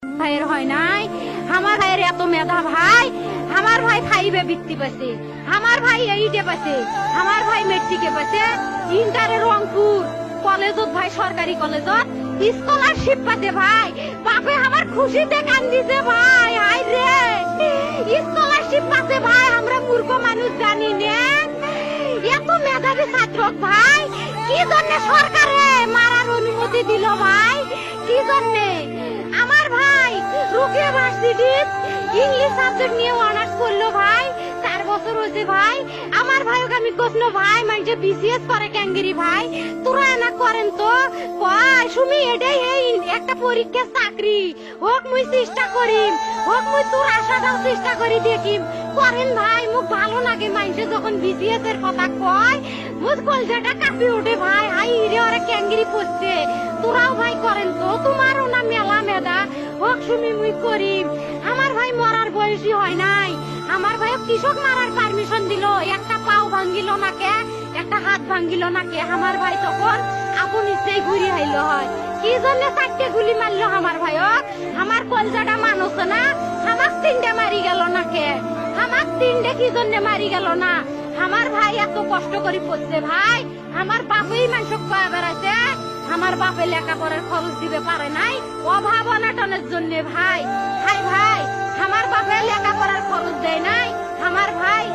ভাইয়ের হয় নাই, আমার ভাইয়ের এত মেধা ভাই, আমার ভাই 5-এ বৃত্তি পাইছে, আমার ভাই 8-এ পাইছে, আমার ভাই মেট্রিকে পাইছে, ইন্টারে রংপুর কলেজত ভাই সরকারি কলেজত স্কলারশিপ পাতে ভাই, বাপে আমার খুশিতে কান্দিছে ভাই, হাই রে স্কলারশিপ পাতে ভাই, আমরা মূর্খ মানুষ জানি না এত মেধাবী ছাত্র ভাই, কি জন্য সরকারে মারার অনুমতি দিল ভাই, কি জন্য? আমার ভাই রুকিয়া ভার্সিটি ইংলিশ সাবজেক্ট নিয়ে অনার্স করলো ভাই, 4 বছর হয়েছে ভাই, আমার ভাইকে আমি কইলো ভাই মানে বিসিএস করে ক্যাঙ্গেরি ভাই, তোরা না করেন তো কয় সুমি এটাই এই একটা পরীক্ষা চাকরি হোক মুই চেষ্টা করিম, হোক মুই তোর আশা দাও চেষ্টা করি দেখিম, করেন ভাই মুখ ভালো লাগে মানুষে যখন বিসিএস এর কথা কয়, মুখ কলজাটা কাঁপি ওঠে ভাই, হাই রে ওরা ক্যাঙ্গেরি পড়ছে, তোরাও ভাই করেন তো, তোমারও না মেলা মেধা, হোক সুমি মুই করিম। আমার ভাই মরার বয়সী হয় নাই, আমার ভাই কৃষক মারার পারমিশন দিল, একটা পাও ভাঙ্গিল না কে, একটা হাত ভাঙ্গিল না কে, আমার ভাই তখন আপন ইচ্ছেই ঘুরি হাইল হয়, কি জন্য 4টে গুলি মারলো আমার ভাই, আমার কলজাটা মানুষ না, আমার 3টে মারি গেল না কে, আমার 3টে কি জন্য মারি গেল না, আমার ভাই এত কষ্ট করে পড়ছে ভাই, আমার বাপেই মানুষ পায়ে বেড়াইছে, আমার বাপে লেখাপড়ার খরচ দিতে পারে নাই অভাব অনাটনের জন্য ভাই, হাই ভাই আমার বাপে লেখাপড়ার খরচ দেয় নাই, আমার ভাই